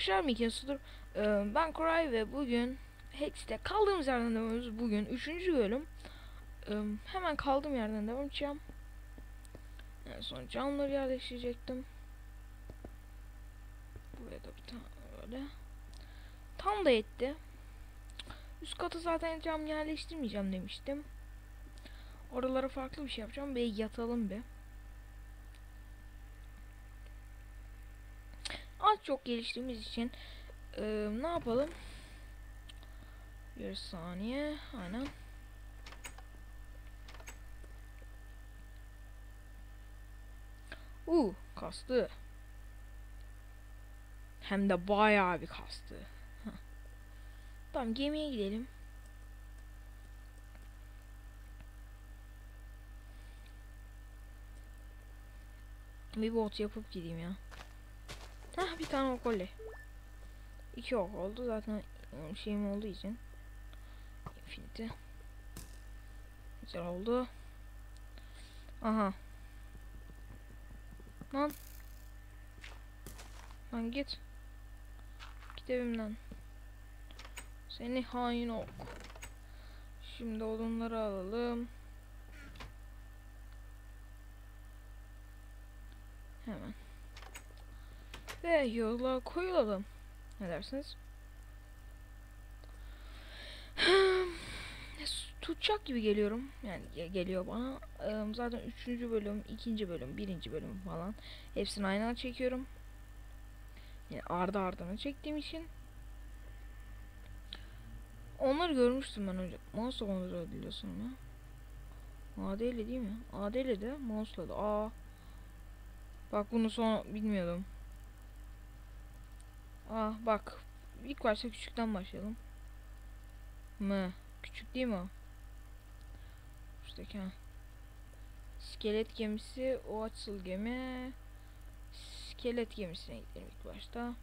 Arkadaşlar Mikasudur. Ben Koray ve bugün Hex'te kaldığımız yerden devam ediyoruz. Bugün 3. bölüm. Hemen kaldığım yerden devam edeceğim. En son camları yerleştirecektim. Buraya da bir tane böyle. Tam da yetti. Üst kata zaten cam yerleştirmeyeceğim demiştim. Oralara farklı bir şey yapacağım ve yatalım bir. Az çok geliştiğimiz için ne yapalım? Bir saniye. Aynen. Kastı. Hem de bayağı bir kastı. Tamam, gemiye gidelim. Bir bot yapıp gideyim ya. Hah, bir tane ok oldu. 2 ok oldu zaten şeyim olduğu için. Infinity. Güzel oldu. Aha. Lan. Lan git. Git evimden. Seni hain ok. Şimdi odunları alalım. Hemen. Ve yola koyulalım. Ne dersiniz? Tutacak gibi geliyorum. Yani geliyor bana. Zaten 3. bölüm, 2. bölüm, 1. bölüm falan. Hepsini aynı anda çekiyorum. Yani ardı ardına çektiğim için. Onları görmüştüm ben önce. Mouse onları ödülüyorsun mu? AD'li değil mi? AD'li de mouse'la da. Bak bunu son bilmiyordum. Bak. İlk başta küçükten başlayalım. Küçük değil mi o? Şuradaki ha. İskelet gemisi, o açıl gemi. İskelet gemisine gidelim ilk başta.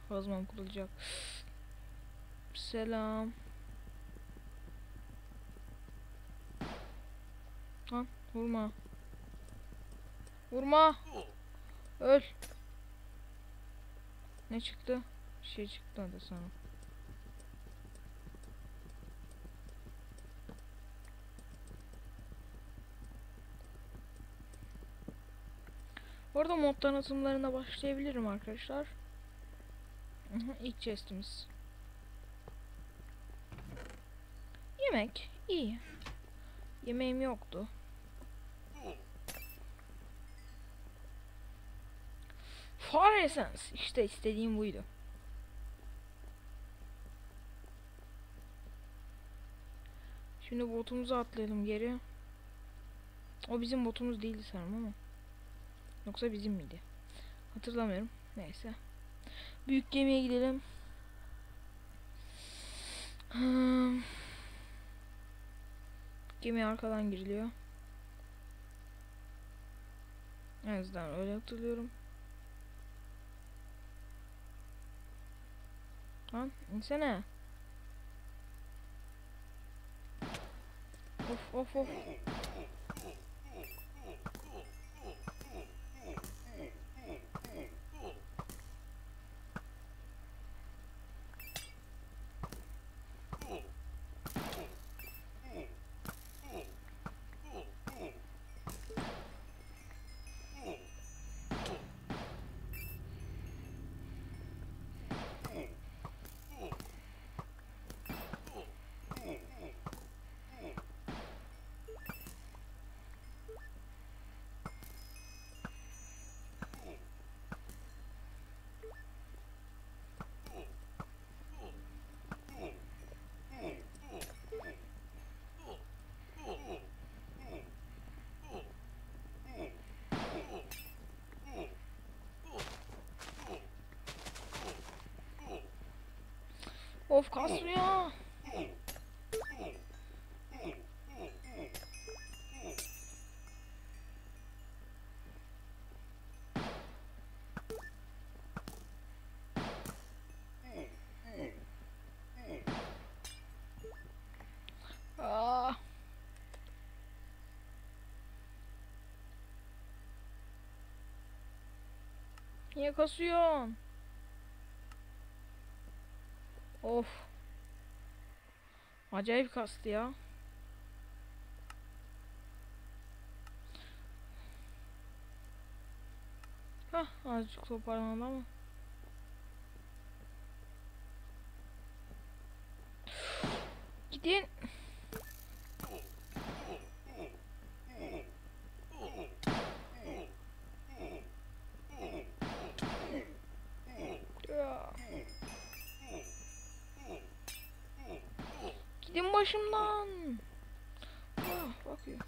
Kazmam kurulacak. Selam. Lan vurma. Vurma. Öl. Ne çıktı? Bir şey çıktı hadi sana. Orada mod tanıtımlarına başlayabilirim arkadaşlar. İlk chestimiz. Yemek. İyi. Yemeğim yoktu. Fire Essence. İşte istediğim buydu. Şimdi botumuzu atlayalım geri. O bizim botumuz değildi sanırım ama. Yoksa bizim miydi? Hatırlamıyorum. Neyse. Büyük gemiye gidelim. Gemi arkadan giriliyor. En azından öyle hatırlıyorum. Lan insene. Of. Of kasmıyor. Niye kasıyorsun? Of. Acayip kastı ya. Hah, azıcık toparlandı ama. Gidin. Ya. Gidin başımdan. Ah, bakıyor.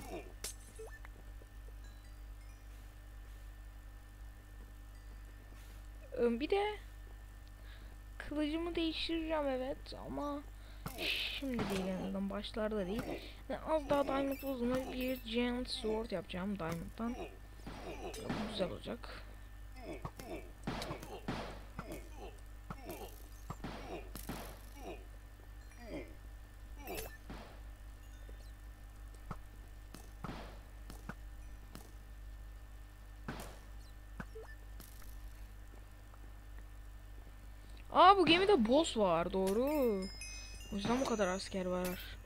Bir de kılıcımı değiştireceğim, evet, ama şimdi değil, en azından başlarda değil. Yani az daha diamond bozulma bir giant sword yapacağım diamond'dan. Bu güzel olacak. Aa, bu gemide boss var, doğru. O yüzden bu kadar asker var.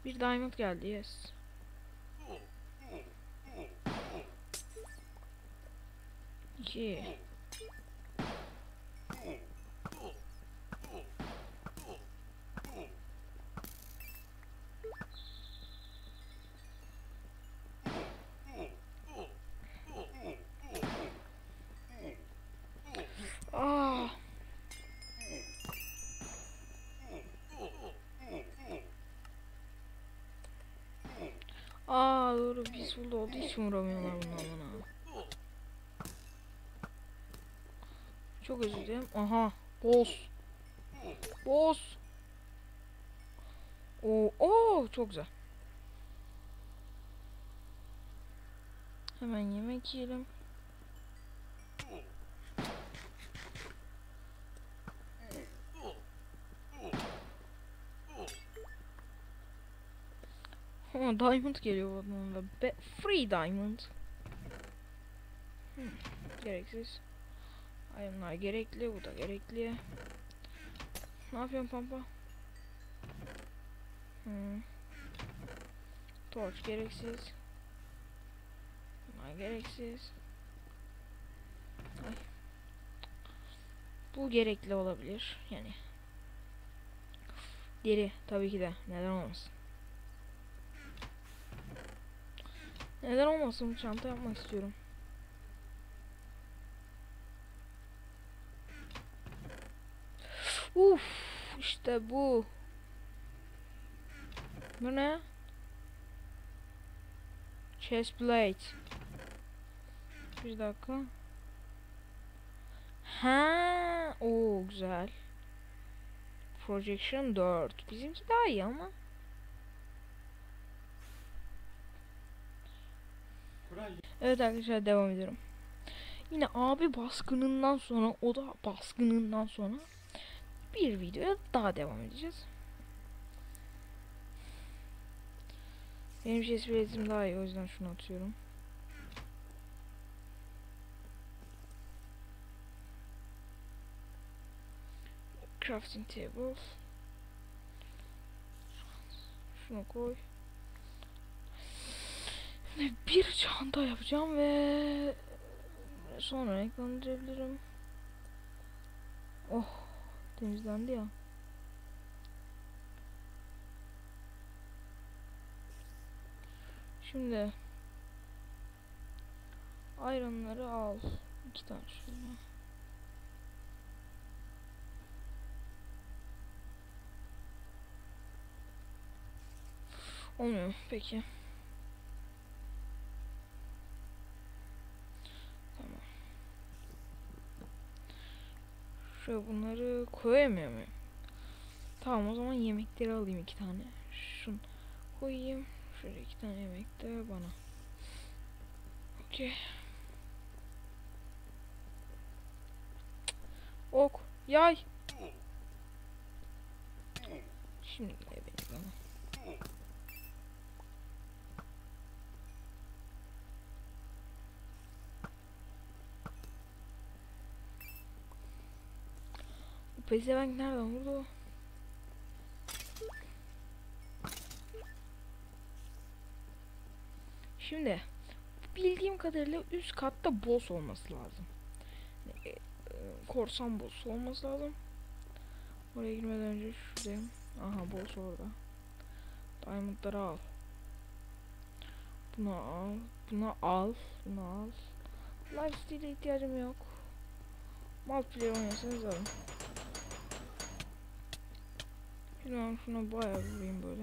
Bir diamond geldi, yes. İki. Aa. Aa, doğru, peaceful oldu, hiç vuramıyorlar bunlar bana. Çok özür dilerim. Aha, boss. Boss. Oo, çok güzel. Hemen yemek yiyelim. Ama diamond geliyor bununla. Free diamond. Gereksiz. Bunlar gerekli, bu da gerekli. Ne yapıyorsun Pampa? Torch gereksiz. Bunlar gereksiz. Ay. Bu gerekli olabilir yani. Deri tabii ki de, neden olmasın. Neden olmasın, çanta yapmak istiyorum. Uf, işte bu. Bu ne? Chest plate. Bir dakika. Ha, o güzel. Projection 4. Bizimki daha iyi ama. Evet arkadaşlar, devam ediyorum. Yine abi baskınından sonra, o da baskınından sonra bir videoya daha devam edeceğiz. Benim chest plate'im daha iyi, o yüzden şunu atıyorum. Crafting table. Şunu koy. Bir çanta yapacağım ve sonra renklendirebilirim. Oh, temizlendi ya. Şimdi iron'ları al. 2 tane şöyle. Olmuyor peki. Tamam. Şöyle bunları koyamıyor muyum? Tamam, o zaman yemekleri alayım 2 tane. Şunu koyayım. Şöyle 2 tane yemek de bana. Okey. Ok. Yay. Şimdi de benim bana. Bu pezevenk nereden vurdu? Şimdi bildiğim kadarıyla üst katta boss olması lazım. Korsan boss olması lazım. Oraya girmeden önce şuraya. Aha boss orada. Diamondları al. Bunu al. Bunu al. Bunu al. Lifesteal'e ihtiyacım yok. Multiplayer oynasanız alın. Şuna bayağı vurayım böyle.